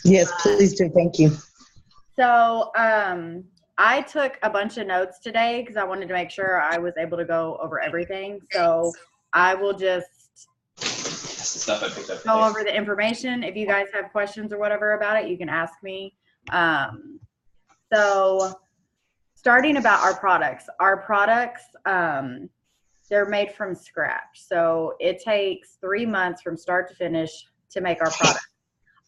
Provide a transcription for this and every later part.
Yes, please do. Thank you. So, I took a bunch of notes today because I wanted to make sure I was able to go over everything. So I will just That's the stuff I picked up go today. over the information. If you guys have questions or whatever about it, you can ask me. So starting about our products, they're made from scratch. So it takes 3 months from start to finish to make our product.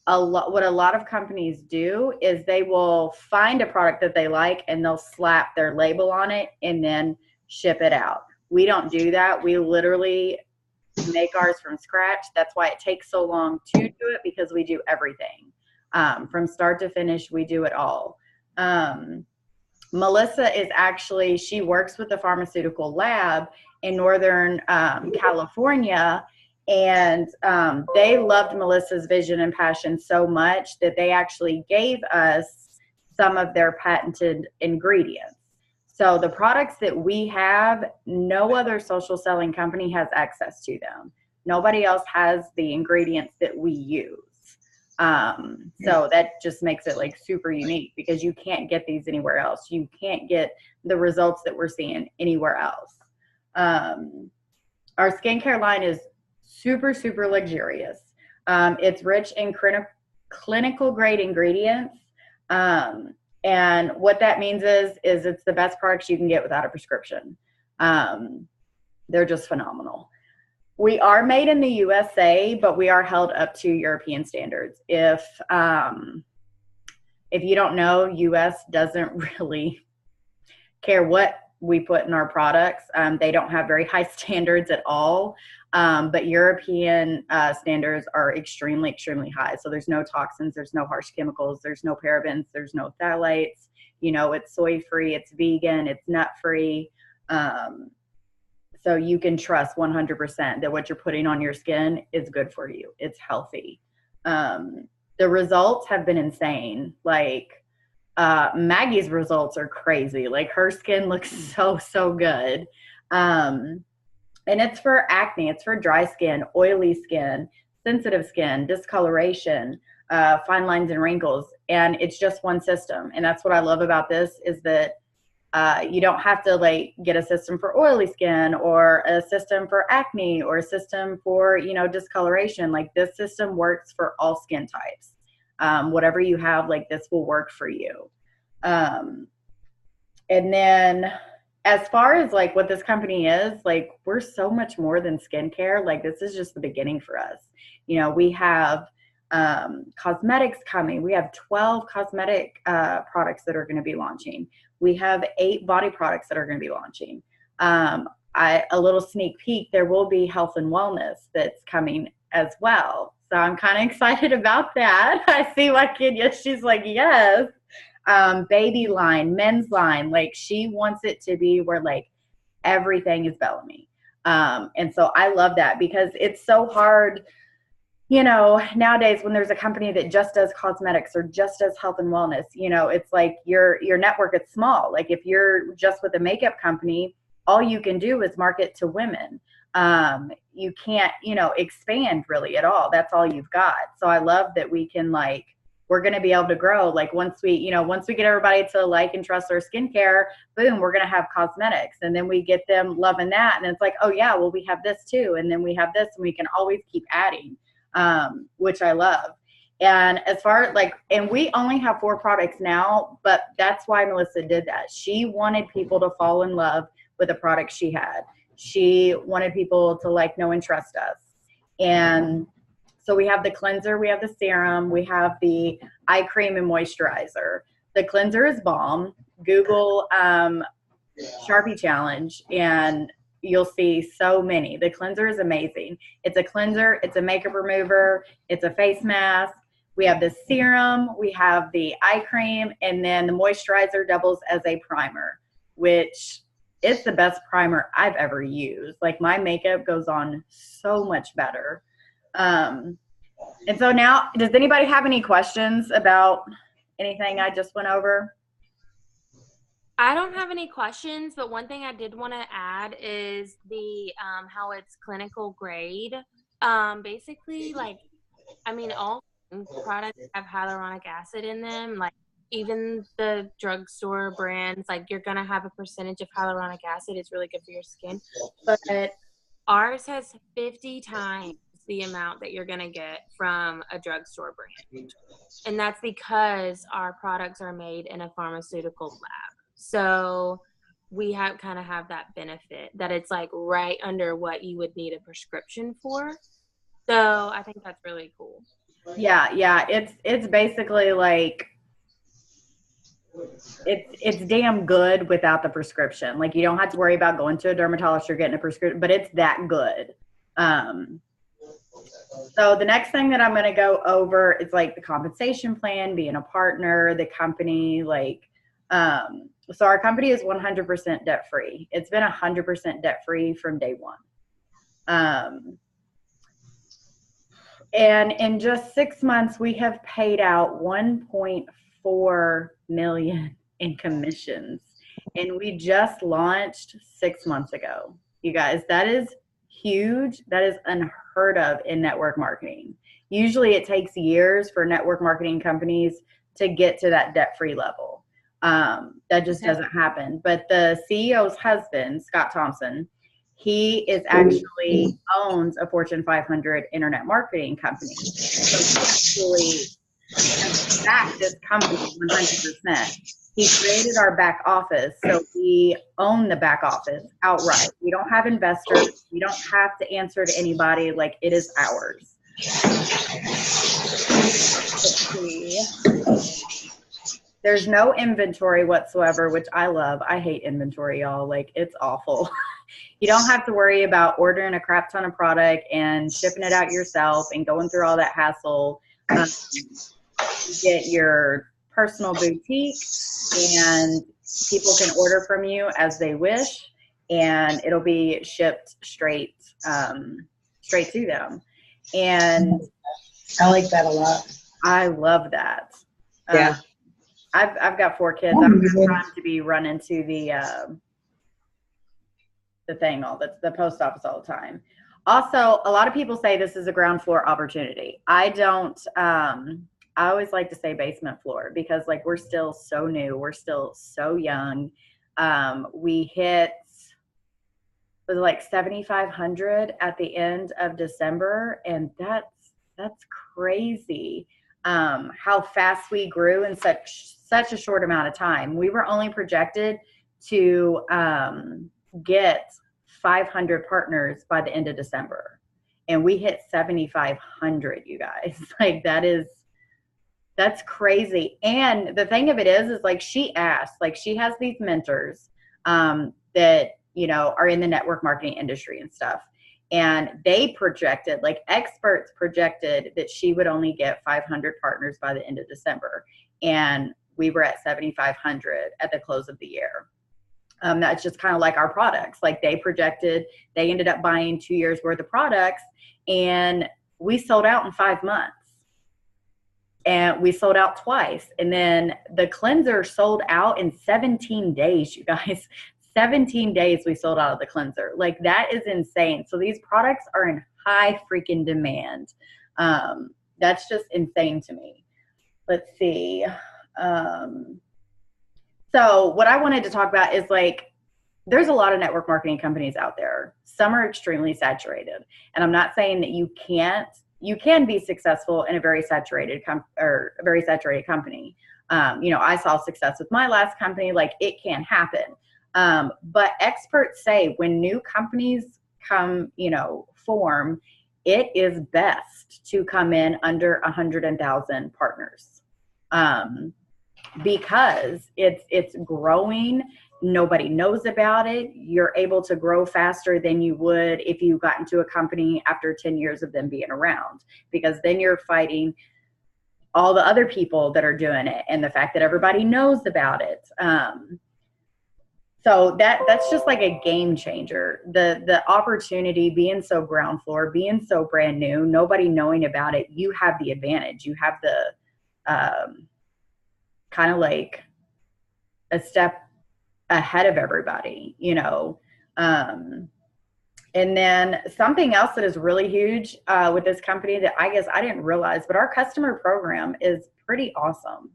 What a lot of companies do is they will find a product that they like and they'll slap their label on it and then ship it out. We don't do that. We literally make ours from scratch. That's why it takes so long to do it, because we do everything from start to finish. We do it all. Melissa is actually, she works with the pharmaceutical lab in Northern California. And they loved Melissa's vision and passion so much that they actually gave us some of their patented ingredients. So the products that we have, no other social selling company has access to them. Nobody else has the ingredients that we use. So that just makes it like super unique, because you can't get these anywhere else. You can't get the results that we're seeing anywhere else. Our skincare line is super, super luxurious. It's rich in clinical grade ingredients. And what that means is it's the best products you can get without a prescription. They're just phenomenal. We are made in the USA, but we are held up to European standards. If you don't know, US doesn't really care what we put in our products. They don't have very high standards at all. But European standards are extremely, extremely high. So there's no toxins, there's no harsh chemicals, there's no parabens, there's no phthalates. You know, it's soy-free, it's vegan, it's nut-free. So you can trust 100% that what you're putting on your skin is good for you. It's healthy. The results have been insane. Like Maggie's results are crazy. Like her skin looks so good. And it's for acne, it's for dry skin, oily skin, sensitive skin, discoloration, fine lines and wrinkles. And it's just one system. And that's what I love about this, is that you don't have to like get a system for oily skin or a system for acne or a system for, discoloration. Like this system works for all skin types. Whatever you have, like this will work for you. And then as far as like what this company is, like we're so much more than skincare. Like this is just the beginning for us. We have cosmetics coming. We have 12 cosmetic products that are going to be launching. We have 8 body products that are going to be launching. A little sneak peek, there will be health and wellness that's coming as well. So I'm kind of excited about that. I see my kid, yes, she's like, yes. Baby line, men's line, like she wants it to be where like everything is Bellamy. And so I love that, because it's so hard, nowadays when there's a company that just does cosmetics or just does health and wellness, it's like your network is small. Like if you're just with a makeup company, all you can do is market to women. You can't, expand really at all. That's all you've got. So I love that we can we're going to be able to grow. Like once we get everybody to like and trust our skincare, boom, we're going to have cosmetics. And then we get them loving that. And it's like, oh yeah, well, we have this too. And then we have this, and we can always keep adding, which I love. And as far and we only have 4 products now, but that's why Melissa did that. She wanted people to fall in love with the product she had. She wanted people to know and trust us. And so we have the cleanser, we have the serum, we have the eye cream and moisturizer. The cleanser is balm. Google Sharpie challenge and you'll see so many. The cleanser is amazing. It's a cleanser, it's a makeup remover, it's a face mask. We have the serum, we have the eye cream, and then the moisturizer doubles as a primer, which is the best primer I've ever used. Like my makeup goes on so much better. And so now, does anybody have any questions about anything I just went over? I don't have any questions, but one thing I did want to add is the how it's clinical grade. Basically, all products have hyaluronic acid in them. Like even the drugstore brands, like you're gonna have a percentage of hyaluronic acid. It's really good for your skin. But ours has 50 times the amount that you're gonna get from a drugstore brand. And that's because our products are made in a pharmaceutical lab. So we have that benefit that it's like right under what you would need a prescription for. So I think that's really cool. Yeah. It's basically like it's damn good without the prescription. Like you don't have to worry about going to a dermatologist or getting a prescription, but it's that good. So the next thing that I'm going to go over is like the compensation plan, being a partner, the company, like, so our company is 100% debt free. It's been 100% debt free from day one. And in just 6 months, we have paid out 1.4 million in commissions. And we just launched 6 months ago. You guys, that is huge. That is unheard of in network marketing. Usually it takes years for network marketing companies to get to that debt-free level. That just doesn't happen. But the CEO's husband, Scott Thompson, he is actually owns a Fortune 500 internet marketing company. So he actually has backed this company 100%. He created our back office, so we own the back office outright. We don't have investors. We don't have to answer to anybody. Like, it is ours. Let's see. There's no inventory whatsoever, which I love. I hate inventory, y'all. Like, it's awful. You don't have to worry about ordering a crap ton of product and shipping it out yourself and going through all that hassle. You get your personal boutique, and people can order from you as they wish, and it'll be shipped straight to them. And I like that a lot. I love that. Yeah. I've got 4 kids. I'm trying to be running to the thing, the post office all the time. Also, a lot of people say this is a ground floor opportunity. I don't. I always like to say basement floor because, like, we're still so new. We're still so young. We hit, was it like 7,500 at the end of December, and that's crazy. How fast we grew in such a short amount of time. We were only projected to get 500 partners by the end of December, and we hit 7,500. You guys, like, that's crazy. And the thing of it is like, she asked, like, she has these mentors that, you know, are in the network marketing industry and stuff. And they projected, like, experts projected that she would only get 500 partners by the end of December. And we were at 7,500 at the close of the year. That's just kind of like our products. Like, they projected, they ended up buying 2 years worth of products, and we sold out in 5 months. And we sold out twice. And then the cleanser sold out in 17 days, you guys. 17 days we sold out of the cleanser. Like, that is insane. So these products are in high freaking demand. That's just insane to me. Let's see. So what I wanted to talk about is, like, there's a lot of network marketing companies out there. Some are extremely saturated. And I'm not saying that you can be successful in a very saturated company. You know, I saw success with my last company. Like, it can happen. But experts say when new companies form, it is best to come in under 100,000 partners, because it's growing. Nobody knows about it. You're able to grow faster than you would if you got into a company after 10 years of them being around, because then you're fighting all the other people that are doing it and the fact that everybody knows about it. So that's just like a game changer. The opportunity being so ground floor, being so brand new, nobody knowing about it, you have the advantage. You have the kind of like a step ahead of everybody, you know. And then something else that is really huge with this company that I guess I didn't realize, but our customer program is pretty awesome.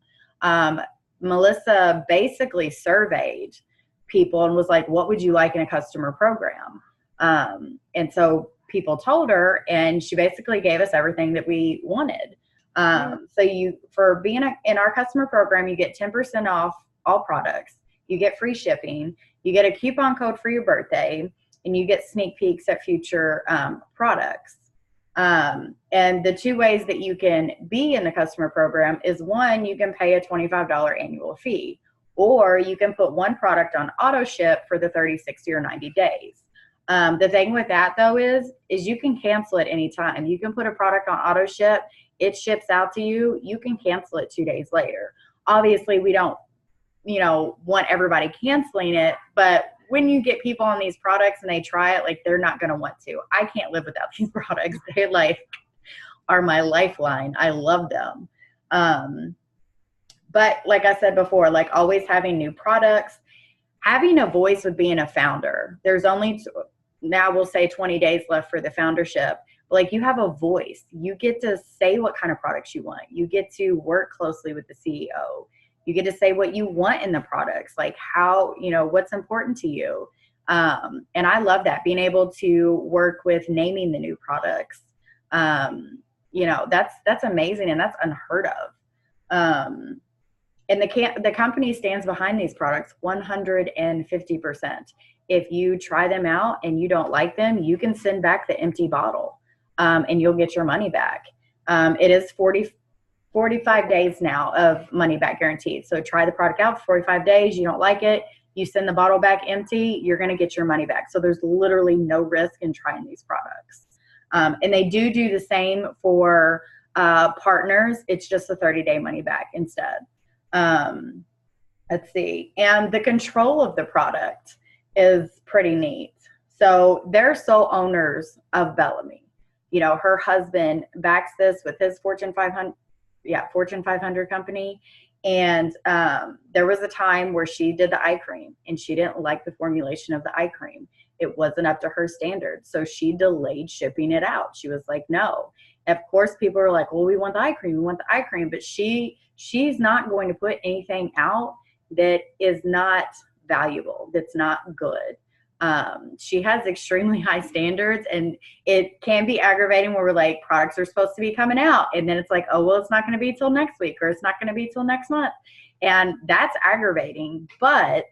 Melissa basically surveyed people and was like, what would you like in a customer program? And so people told her, and she basically gave us everything that we wanted. So for being in our customer program, you get 10% off all products. You get free shipping. You get a coupon code for your birthday, and you get sneak peeks at future products. And the two ways that you can be in the customer program is, one, you can pay a $25 annual fee, or you can put one product on auto ship for the 30, 60, or 90 days. The thing with that though is you can cancel it anytime. You can put a product on auto ship, it ships out to you, you can cancel it 2 days later. Obviously we don't, want everybody canceling it, but when you get people on these products and they try it, like, they're not going to want to. I can't live without these products. They are my lifeline. I love them. But like I said before, like, always having new products, having a voice with being a founder. There's only now we'll say 20 days left for the foundership. But like, you have a voice. You get to say what kind of products you want. You get to work closely with the CEO. You get to say what you want in the products, like how, what's important to you. And I love that, being able to work with naming the new products. That's amazing, and that's unheard of. And the company stands behind these products 150%. If you try them out and you don't like them, you can send back the empty bottle, and you'll get your money back. It is 45 days now of money back guaranteed. So try the product out for 45 days. You don't like it, you send the bottle back empty, you're going to get your money back. So there's literally no risk in trying these products. And they do the same for partners. It's just a 30-day money back instead. Let's see. And the control of the product is pretty neat. So they're sole owners of Bellamy. Her husband backs this with his Fortune 500 company. And there was a time where she did the eye cream and she didn't like the formulation of the eye cream. It wasn't up to her standards. So she delayed shipping it out. She was like, no. Of course, people are like, well, we want the eye cream. We want the eye cream. But she's not going to put anything out that is not valuable, that's not good. She has extremely high standards, and it can be aggravating where we're like, products are supposed to be coming out, and then it's like, oh, well, it's not going to be till next week, or it's not going to be till next month. And that's aggravating. But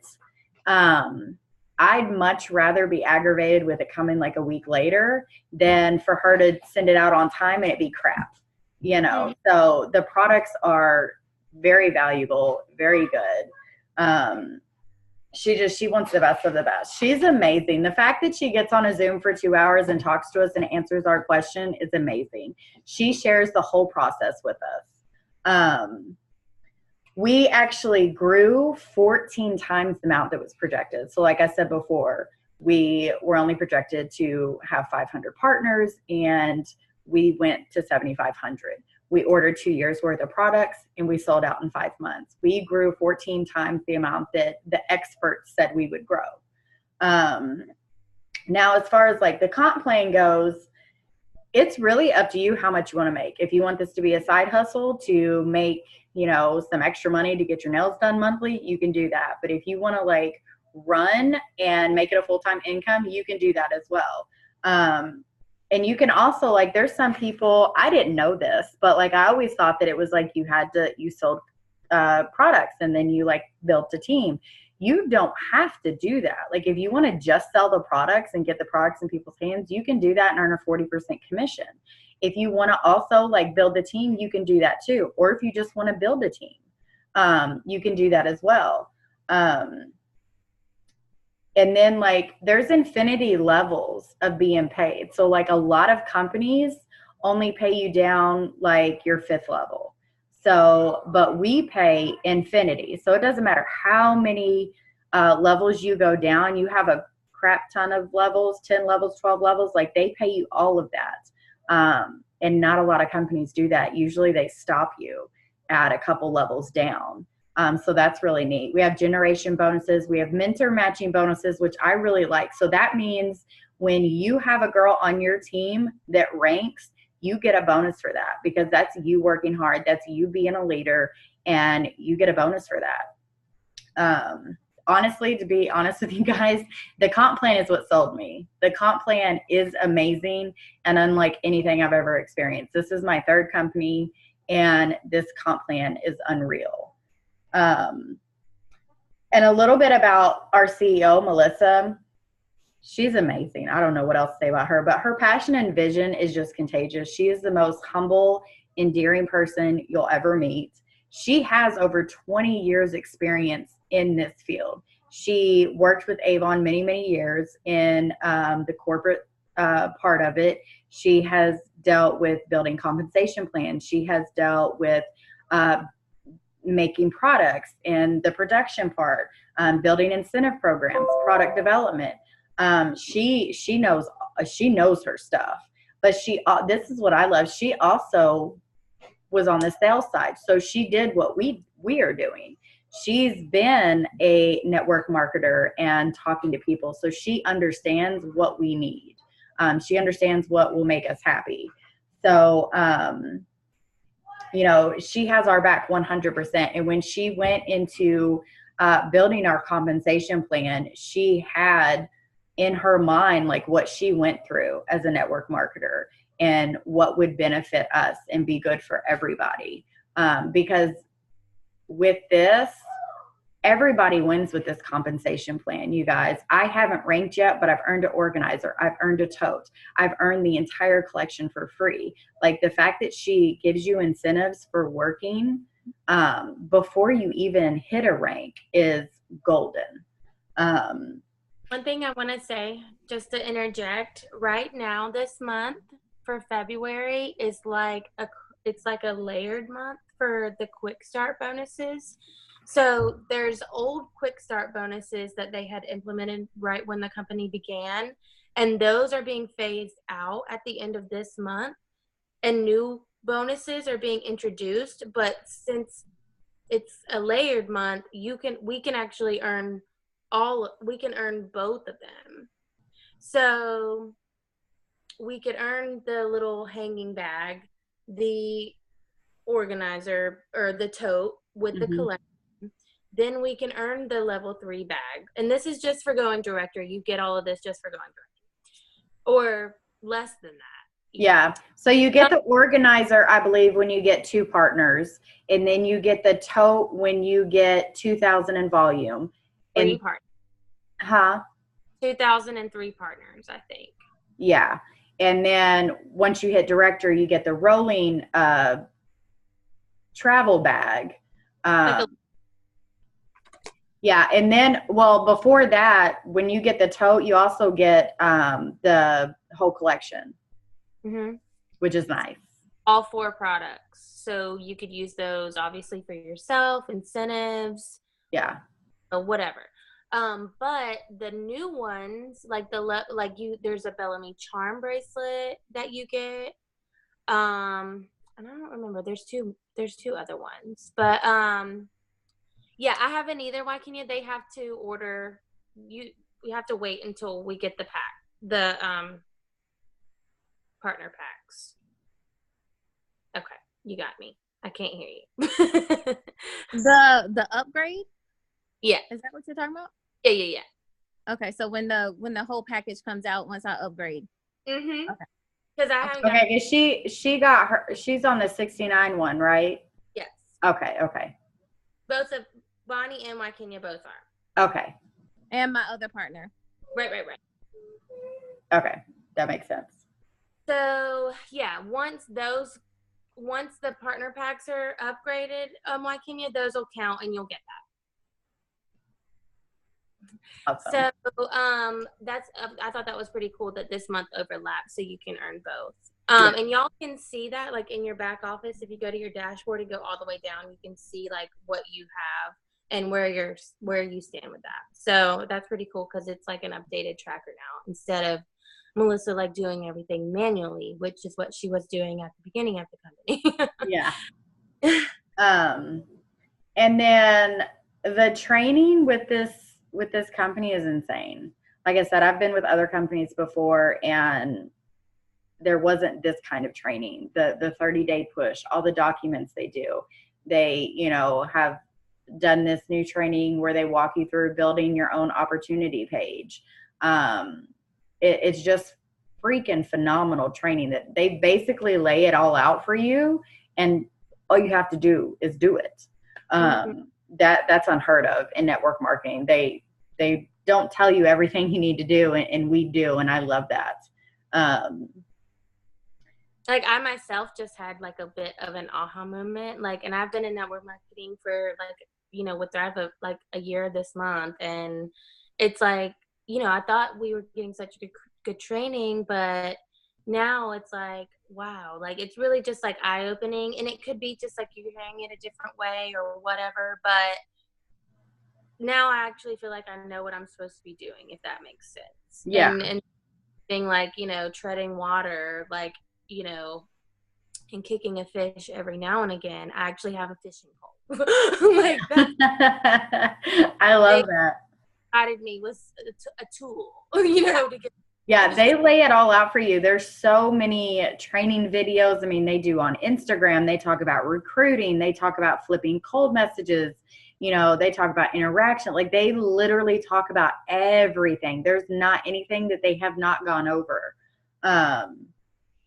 I'd much rather be aggravated with it coming like a week later than for her to send it out on time and it be crap, So the products are very valuable, very good. She wants the best of the best. She's amazing. The fact that she gets on a Zoom for 2 hours and talks to us and answers our question is amazing. She shares the whole process with us. We actually grew 14 times the amount that was projected. So like I said before, we were only projected to have 500 partners, and we went to 7,500. We ordered 2 years worth of products and we sold out in 5 months. We grew 14 times the amount that the experts said we would grow. Now, as far as like the comp plan goes, it's really up to you how much you want to make. If you want this to be a side hustle to make, some extra money to get your nails done monthly, you can do that. But if you want to like run and make it a full-time income, you can do that as well. And you can also, like, there's some people, I didn't know this, but like, I always thought that it was like you sold products and then you like built a team. You don't have to do that. Like, if you want to just sell the products and get the products in people's hands, you can do that and earn a 40% commission. If you want to also like build a team, you can do that too. Or if you just want to build a team, you can do that as well. And then like there's infinity levels of being paid. So like a lot of companies only pay you down like your 5th level. So, but we pay infinity. So it doesn't matter how many levels you go down. You have a crap ton of levels, 10 levels, 12 levels, like they pay you all of that. And not a lot of companies do that. Usually they stop you at a couple levels down. So that's really neat. We have generation bonuses. We have mentor matching bonuses, which I really like. So that means when you have a girl on your team that ranks, you get a bonus for that because that's you working hard. That's you being a leader, and you get a bonus for that. Honestly, to be honest with you guys, the comp plan is what sold me. The comp plan is amazing and unlike anything I've ever experienced. This is my third company, and this comp plan is unreal. And a little bit about our CEO, Melissa. She's amazing. I don't know what else to say about her, but her passion and vision is just contagious. She is the most humble, endearing person you'll ever meet. She has over 20 years experience in this field. She worked with Avon many, many years in the corporate part of it. She has dealt with building compensation plans. She has dealt with making products in the production part, building incentive programs, product development. She knows her stuff, but this is what I love. She also was on the sales side. So she did what we are doing. She's been a network marketer and talking to people. So she understands what we need. She understands what will make us happy. So, she has our back 100%. And when she went into building our compensation plan, she had in her mind, like what she went through as a network marketer and what would benefit us and be good for everybody. Because with this, everybody wins with this compensation plan, you guys. I haven't ranked yet, but I've earned an organizer. I've earned a tote. I've earned the entire collection for free. Like the fact that she gives you incentives for working before you even hit a rank is golden. One thing I want to say, just to interject, right now this month for February is it's like a layered month for the quick start bonuses. So there's old quick start bonuses that they had implemented right when the company began, and those are being phased out at the end of this month, and new bonuses are being introduced. But since it's a layered month, we can actually earn both of them. So we could earn the little hanging bag, the organizer, or the tote with the collection. Then we can earn the level 3 bag. And this is just for going director. You get all of this just for going director. Or less than that. Yeah. So you get the organizer, I believe, when you get 2 partners. And then you get the tote when you get 2,000 in volume. 3 partners. Huh? 2,003 partners, I think. Yeah. And then once you hit director, you get the rolling travel bag. Yeah. And then, before that, when you get the tote, you also get the whole collection, which is nice. All 4 products. So you could use those obviously for yourself, incentives. Yeah. Whatever. But the new ones, there's a Bellamy charm bracelet that you get. And I don't remember. There's two other ones, but yeah, I haven't either. Why can you? They have to order. You have to wait until we get the partner packs. Okay, you got me. I can't hear you. The upgrade? Yeah. Is that what you're talking about? Yeah. Okay, so when the whole package comes out, once I upgrade. Okay. Because I haven't. Okay, she got her. She's on the 69 one, right? Yes. Okay. Both of Bonnie and Kenya both are. Okay. And my other partner. Right. Okay, that makes sense. So yeah, once the partner packs are upgraded, Kenya, those will count and you'll get that. Awesome. So I thought that was pretty cool that this month overlaps so you can earn both. And y'all can see that like in your back office. If you go to your dashboard and go all the way down, you can see like what you have and where you stand with that. So that's pretty cool because it's like an updated tracker now instead of Melissa like doing everything manually, which is what she was doing at the beginning of the company. Yeah. And then the training with this company is insane. like I said, I've been with other companies before, and there wasn't this kind of training. The 30-day push, all the documents they do. They, have done this new training where they walk you through building your own opportunity page. It's just freaking phenomenal training that they basically lay it all out for you, and all you have to do is do it. That's unheard of in network marketing. They don't tell you everything you need to do, and we do, and I love that. Like I myself just had like a bit of an aha moment, like, and I've been in network marketing for like, with Thrive like a year this month, and it's like, I thought we were getting such good training, but now it's like, wow, like it's really just like eye-opening, and it could be just like you're hearing it a different way or whatever, but now I actually feel like I know what I'm supposed to be doing, if that makes sense. Yeah. And being like, treading water, like, and kicking a fish every now and again. I actually have a fishing pole. Like that. I love that. Provided me with a tool, to get. Yeah, they lay it all out for you. There's so many training videos. I mean, they do on Instagram. They talk about recruiting. They talk about flipping cold messages. They talk about interaction. Like they literally talk about everything. There's not anything that they have not gone over.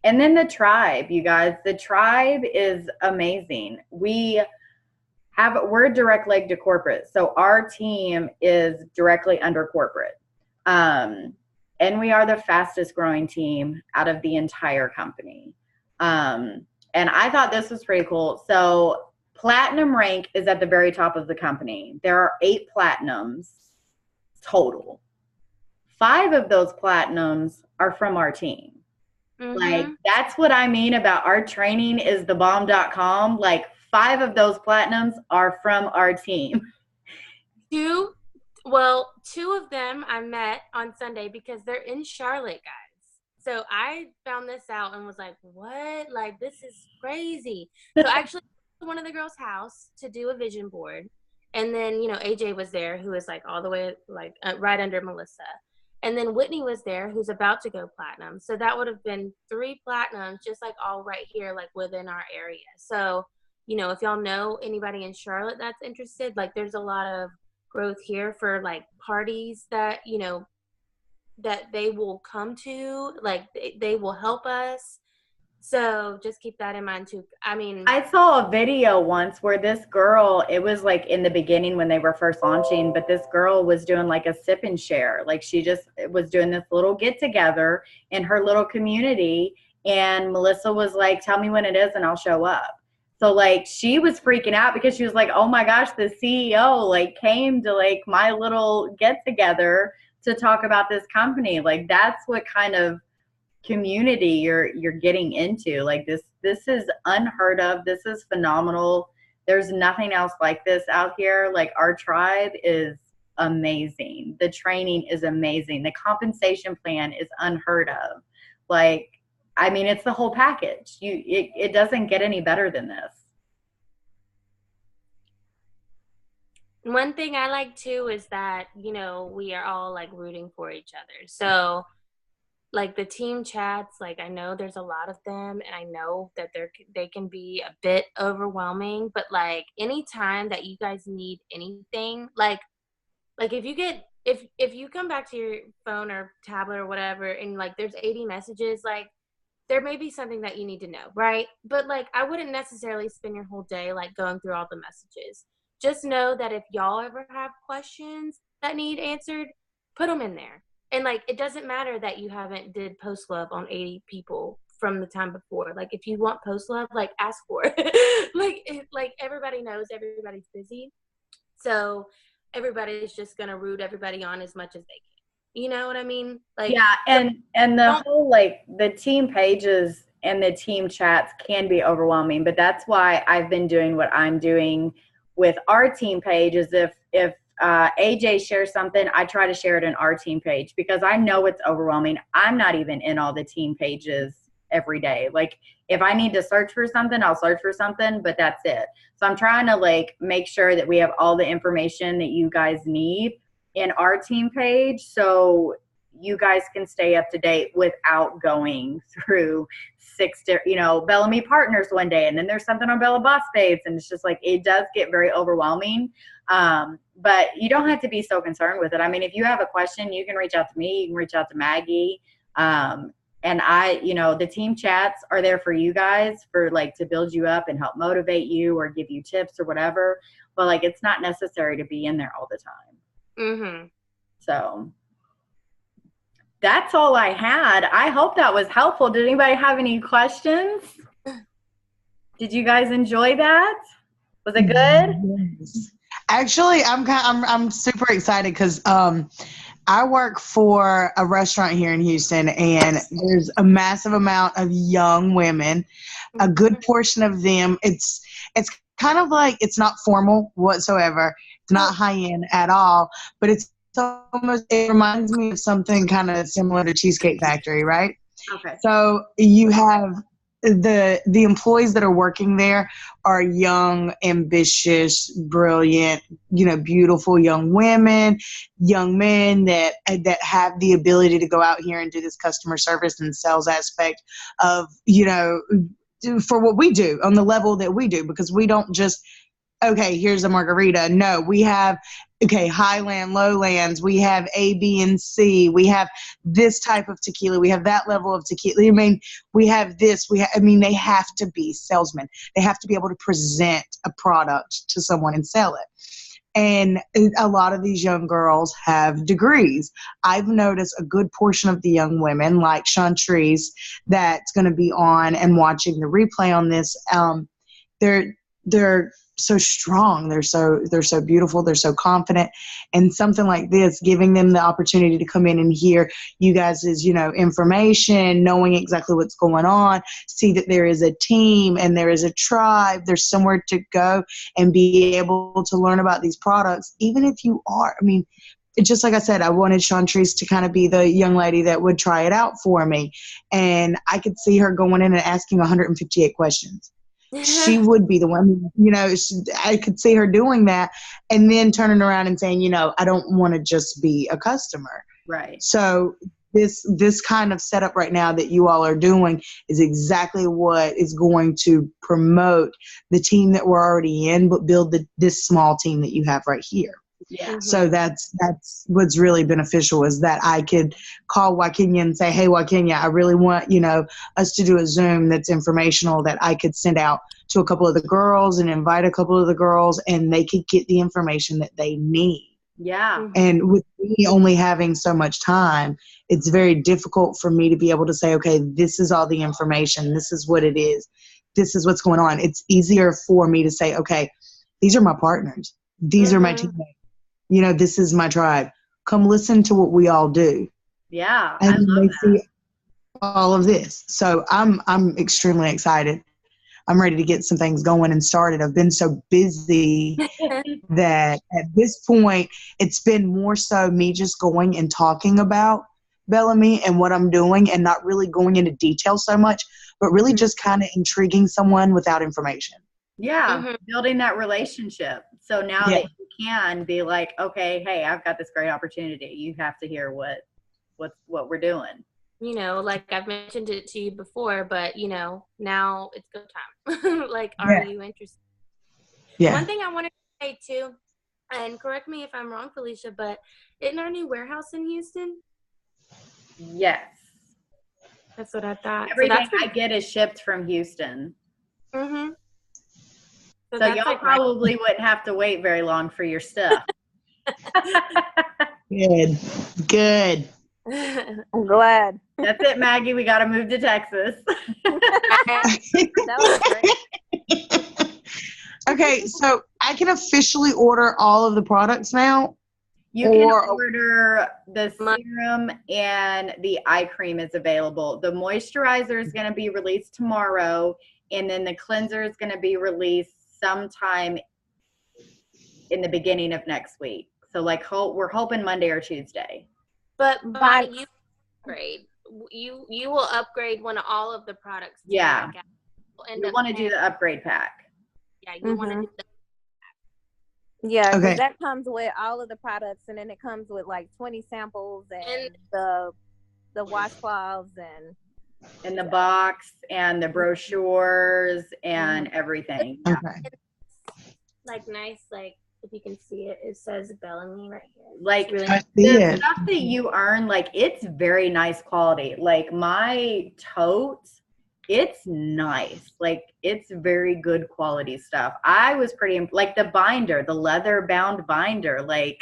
And then the tribe, you guys, the tribe is amazing. We're direct leg to corporate. So our team is directly under corporate. And we are the fastest growing team out of the entire company. And I thought this was pretty cool. So platinum rank is at the very top of the company. There are 8 platinums total. 5 of those platinums are from our team. Like, that's what I mean about our training is the bomb.com. Like 5 of those platinums are from our team. 2 of them I met on Sunday because they're in Charlotte, guys. So I found this out and was like, what? Like, this is crazy. So actually one of the girls' house to do a vision board. And then, AJ was there, who is like all the way, like right under Melissa. And then Whitney was there, who's about to go platinum. So that would have been 3 platinums, just like all right here, like within our area. So, if y'all know anybody in Charlotte that's interested, like there's a lot of growth here for like parties that, that they will come to, like they will help us. So just keep that in mind too. I mean, I saw a video once where this girl, it was like in the beginning when they were first launching, but this girl was doing like a sip and share. Like she just was doing this little get together in her little community. And Melissa was like, tell me when it is and I'll show up. So like she was freaking out because she was like, oh my gosh, the CEO like came to like my little get together to talk about this company. Like that's what kind of community you're getting into. Like this is unheard of. This is phenomenal. There's nothing else like this out here. Like our tribe is amazing. The training is amazing. The compensation plan is unheard of. Like, I mean, it's the whole package. It doesn't get any better than this. One thing I like too is that, we are all like rooting for each other. So like the team chats, like I know there's a lot of them and I know that they can be a bit overwhelming, but like anytime that you guys need anything, like if you come back to your phone or tablet or whatever and like there's 80 messages, like there may be something that you need to know, right? But like I wouldn't necessarily spend your whole day like going through all the messages. Just know that if y'all ever have questions that need answered, put them in there. And like, it doesn't matter that you haven't did post love on 80 people from the time before. Like, if you want post love, like ask for it. like everybody knows everybody's busy. So everybody's just going to root everybody on as much as they can. You know what I mean? Like, yeah. And the whole, like the team pages and the team chats can be overwhelming, but that's why I've been doing what I'm doing with our team page is if AJ shares something, I try to share it in our team page because I know it's overwhelming. I'm not even in all the team pages every day. Like if I need to search for something, I'll search for something, but that's it. So I'm trying to like make sure that we have all the information that you guys need in our team page. So you guys can stay up to date without going through Bellamy Partners one day, and then there's something on Bella Boss Babes, and it's just like, it does get very overwhelming. But you don't have to be so concerned with it. I mean, if you have a question, you can reach out to me, you can reach out to Maggie. And the team chats are there for you guys to build you up and help motivate you or give you tips or whatever. But it's not necessary to be in there all the time. Mm-hmm. So that's all I had. I hope that was helpful. Did anybody have any questions? Did you guys enjoy that? Was it good? Yes. Actually, I'm super excited because I work for a restaurant here in Houston, and there's a massive amount of young women. A good portion of them, it's kind of like, it's not formal whatsoever. It's not high end at all, but it reminds me of something kind of similar to Cheesecake Factory, right? Okay. So you have the employees that are working there are young, ambitious, brilliant, beautiful young women, young men that have the ability to go out here and do this customer service and sales aspect of, for what we do on the level that we do, because we don't just, okay, here's a margarita. No, we have, highland, lowlands. We have A, B, and C. We have this type of tequila. We have that level of tequila. I mean, we have this. They have to be salesmen. They have to be able to present a product to someone and sell it. And a lot of these young girls have degrees. I've noticed a good portion of the young women, like Chantrice, that's going to be on and watching the replay on this. They're so strong. They're so beautiful. They're so confident. And something like this, giving them the opportunity to come in and hear you guys' information, knowing exactly what's going on, see that there is a team and there is a tribe. There's somewhere to go and be able to learn about these products, even if you are, just like I said, I wanted Chantrice to kind of be the young lady that would try it out for me. And I could see her going in and asking 158 questions. She would be the one, I could see her doing that and then turning around and saying, I don't want to just be a customer. Right. So this kind of setup right now that you all are doing is exactly what is going to promote the team that we're already in, but build this small team that you have right here. Yeah. Mm-hmm. So that's what's really beneficial, is that I could call Wakenya and say, hey, Wakenya, I really want, us to do a Zoom that's informational that I could send out to a couple of the girls and invite a couple of the girls, and they could get the information that they need. Yeah. Mm-hmm. And with me only having so much time, it's very difficult for me to be able to say, okay, this is all the information. This is what it is. This is what's going on. It's easier for me to say, okay, these are my partners. These are my teammates. This is my tribe. Come listen to what we all do. Yeah. And I love they that. see all of this. So I'm extremely excited. I'm ready to get some things going and started. I've been so busy that at this point, it's been more so me just going and talking about Bellamy and what I'm doing, and not really going into detail so much, but really just kind of intriguing someone without information. Yeah. Mhm. Building that relationship. So now Yeah. that you can be like, okay, hey, I've got this great opportunity. You have to hear what we're doing. Like I've mentioned it to you before, but now it's go time. Are you interested? Yeah. One thing I wanted to say too, and correct me if I'm wrong, Felicia, but isn't our new warehouse in Houston? Yes. That's what I thought. Everything I get is shipped from Houston. Mm-hmm. So y'all probably wouldn't have to wait very long for your stuff. Good. I'm glad. That's it, Maggie. We got to move to Texas. That was great. Okay, so I can officially order all of the products now? You can Or- order the serum, and the eye cream is available. The moisturizer is going to be released tomorrow, and then the cleanser is going to be released sometime in the beginning of next week. So we're hoping Monday or Tuesday. But Bonnie, you upgrade. You will upgrade one of all of the products. Yeah. We'll end You up want to do paying- the upgrade pack. Yeah, you want to Mhm. do the Yeah, because Okay. that comes with all of the products, and then it comes with like 20 samples and the washcloths and In the box and the brochures and everything. Yeah. Okay. like nice, like if you can see it, it says Bellamy right here. Like It's really I see the it. stuff that you earn, like it's very nice quality. Like my tote, it's nice. Like it's very good quality stuff. I was pretty like the binder, the leather bound binder, like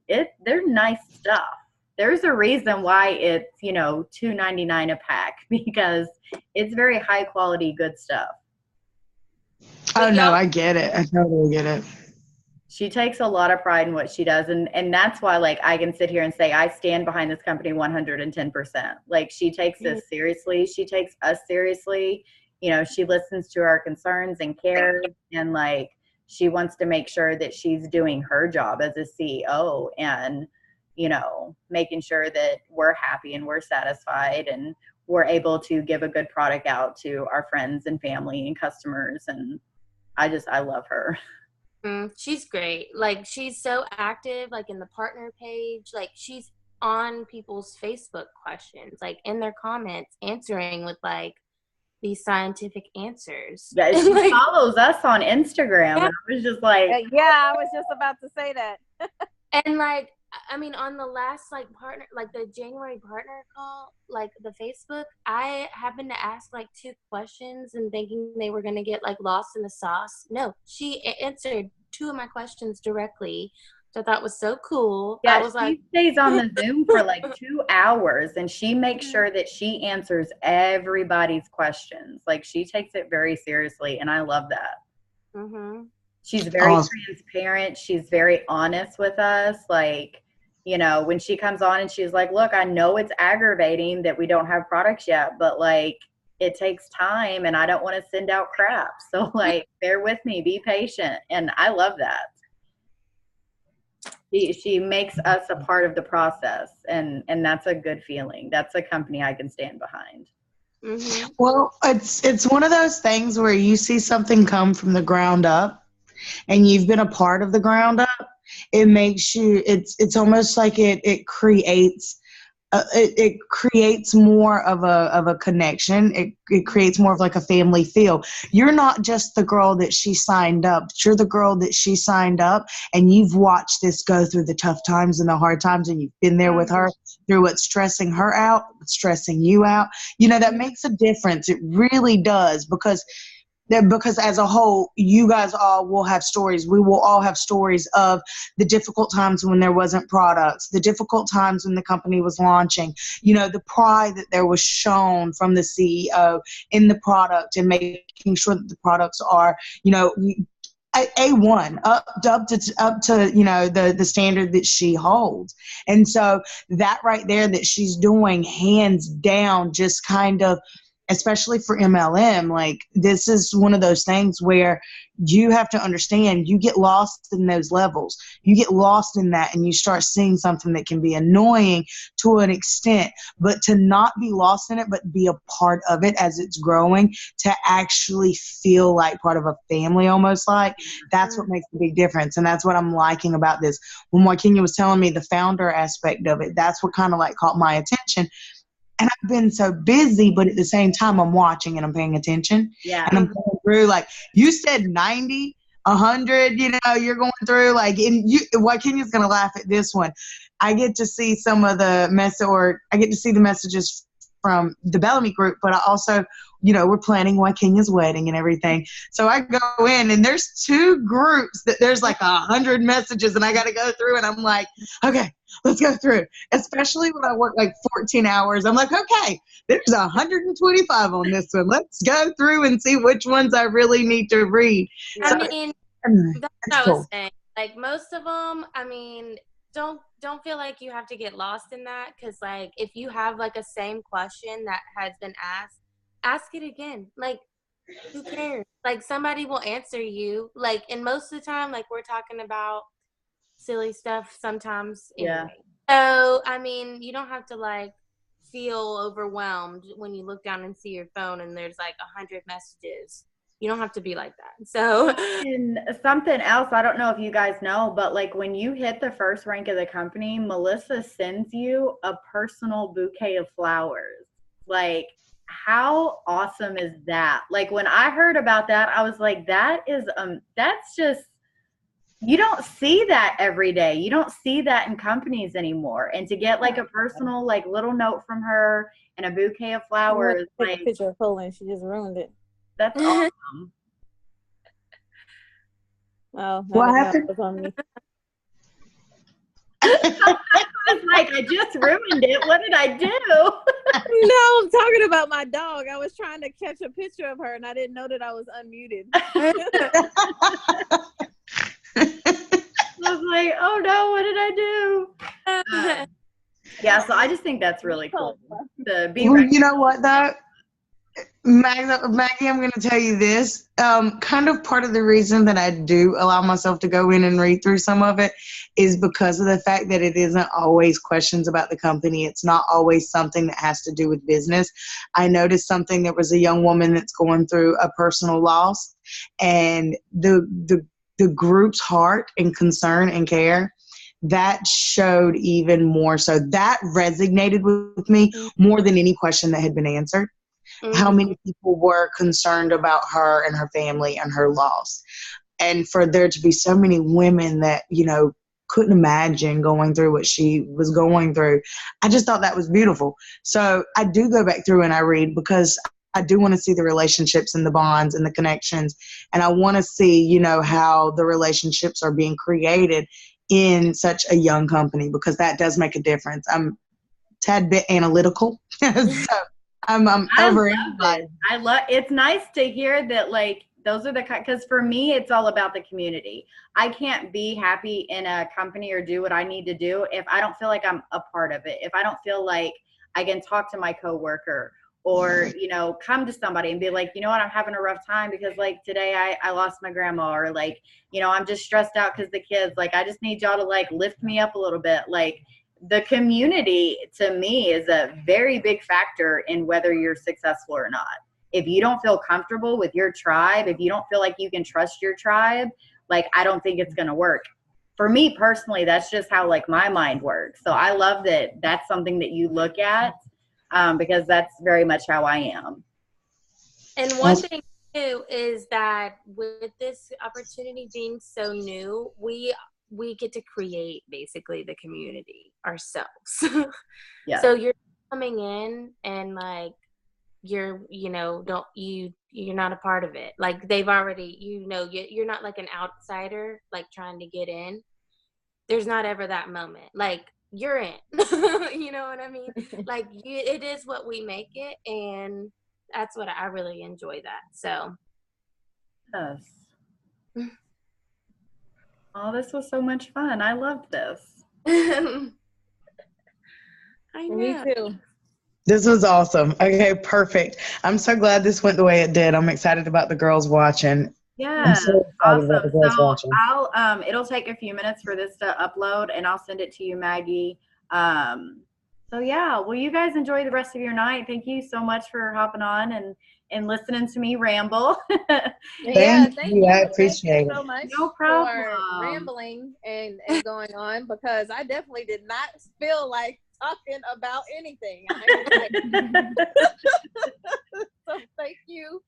they're nice stuff. There's a reason why it's, $2.99 a pack because it's very high quality good stuff. Oh no, I get it. I totally get it. She takes a lot of pride in what she does, and that's why like I can sit here and say I stand behind this company 110%. Like she takes this seriously, she takes us seriously. She listens to our concerns and cares, and like she wants to make sure that she's doing her job as a CEO and making sure that we're happy and we're satisfied and we're able to give a good product out to our friends and family and customers. And I love her. She's great. Like she's so active, like in the partner page. Like she's on people's Facebook questions, like in their comments, answering with like these scientific answers. Yeah, she Like, follows us on Instagram, and I was just like, yeah, I was just about to say that. and like I mean, on the last like partner, like the January partner call, like the Facebook, I happened to ask like 2 questions and thinking they were gonna get like lost in the sauce. No, she answered 2 of my questions directly, which I thought was so cool. yeah, I was she like, stays on the Zoom for like 2 hours, and she makes sure that she answers everybody's questions. Like she takes it very seriously, and I love that. mm-hmm. She's very Awesome. transparent. She's very honest with us. Like, when she comes on and she's like, look, I know it's aggravating that we don't have products yet, but like it takes time and I don't want to send out crap. So like bear with me, be patient. And I love that. She makes us a part of the process, and that's a good feeling. That's a company I can stand behind. Mm-hmm. Well, it's one of those things where you see something come from the ground up and you've been a part of the ground up. It makes you it's almost like it creates it creates more of a connection. It creates more of like a family feel. You're not just the girl that she signed up. You're the girl that she signed up, and you've watched this go through the tough times and the hard times, and you've been there with her through what's stressing her out, what's stressing you out. That makes a difference. It really does, because as a whole, you guys all will have stories. We will all have stories of the difficult times when there wasn't products, the difficult times when the company was launching, the pride that there was shown from the CEO in the product and making sure that the products are, A1 up to the standard that she holds. And so that right there that she's doing, hands down, just kind of, especially for MLM, like this is one of those things where you have to understand, you get lost in those levels. You get lost in that and you start seeing something that can be annoying to an extent, but to not be lost in it, but be a part of it as it's growing, to actually feel like part of a family almost, like that's what makes a big difference. And that's what I'm liking about this. When Joaquina was telling me the founder aspect of it, that's what kind of like caught my attention. And I've been so busy, but at the same time, I'm watching and I'm paying attention. Yeah. And I'm going through, like, you said 90, 100, you're going through, like, and Joaquina's going to laugh at this one. I get to see some of the I get to see the messages from the Bellamy group, but I also, we're planning Joaquina's wedding and everything. So I go in and there's 2 groups that there's like 100 messages and I got to go through, and I'm like, okay, let's go through. Especially when I work like 14 hours. I'm like, okay, there's 125 on this one. Let's go through and see which ones I really need to read. I mean, that's what I was saying. Like most of them, I mean, don't feel like you have to get lost in that, because like if you have like a same question that has been asked, ask it again. Like who cares? Like somebody will answer you. Like, and most of the time, like we're talking about silly stuff sometimes anyway. So I mean, you don't have to like feel overwhelmed when you look down and see your phone and there's like 100 messages. You don't have to be like that. So And something else, I don't know if you guys know, but like when you hit the first rank of the company, Melissa sends you a personal bouquet of flowers. Like, how awesome is that? Like when I heard about that, I was like, that's just, you don't see that every day. You don't see that in companies anymore. And to get like a personal, like little note from her and a bouquet of flowers, Take like a picture of Colin. She just ruined it. that's awesome. Oh, What happened? was on me. I was like, I just ruined it. What did I do? No, I'm talking about my dog. I was trying to catch a picture of her, and I didn't know that I was unmuted. I was like, oh no, what did I do? Yeah, so I just think that's really cool. To be Well, you know what though, Maggie, I'm going to tell you this. Kind of part of the reason that I do allow myself to go in and read through some of it is because of the fact that it isn't always questions about the company. It's not always something that has to do with business. I noticed something. There was a young woman that's going through a personal loss, and the group's heart and concern and care, that showed even more. So that resonated with me more than any question that had been answered. How many people were concerned about her and her family and her loss. And for there to be so many women that, you know, couldn't imagine going through what she was going through, I just thought that was beautiful. So I do go back through and I read because I do want to see the relationships and the bonds and the connections. And I want to see, you know, how the relationships are being created in such a young company, because that does make a difference. I'm a tad bit analytical. So I'm over it. I love it's nice to hear that, like, those are the, because for me it's all about the community. I can't be happy in a company or do what I need to do if I don't feel like I'm a part of it, if I don't feel like I can talk to my coworker or, you know, come to somebody and be like, you know what, I'm having a rough time because like today I lost my grandma, or like, you know, I'm just stressed out because the kids, like, I just need y'all to like lift me up a little bit. Like, the community to me is a very big factor in whether you're successful or not. If you don't feel comfortable with your tribe, if you don't feel like you can trust your tribe, like, I don't think it's going to work. For me personally, that's just how like my mind works. So I love that that's something that you look at, because that's very much how I am. And one thing too is that with this opportunity being so new, we get to create basically the community ourselves. Yeah. So you're coming in and like you're not a part of it. Like they've already, you know, you're not like an outsider like trying to get in. There's not ever that moment. Like you're in. You know what I mean? Like it is what we make it, and that's what I really enjoy that. So yes. Oh, this was so much fun. I loved this. I know. Me too. This was awesome. Okay, perfect. I'm so glad this went the way it did. I'm excited about the girls watching. Yeah, so awesome. So I'll it'll take a few minutes for this to upload, and I'll send it to you, Maggie. So yeah, well, you guys enjoy the rest of your night. Thank you so much for hopping on and listening to me ramble. Thank you. I appreciate it so much. No problem. For rambling and going on, because I definitely did not feel like talking about anything. So thank you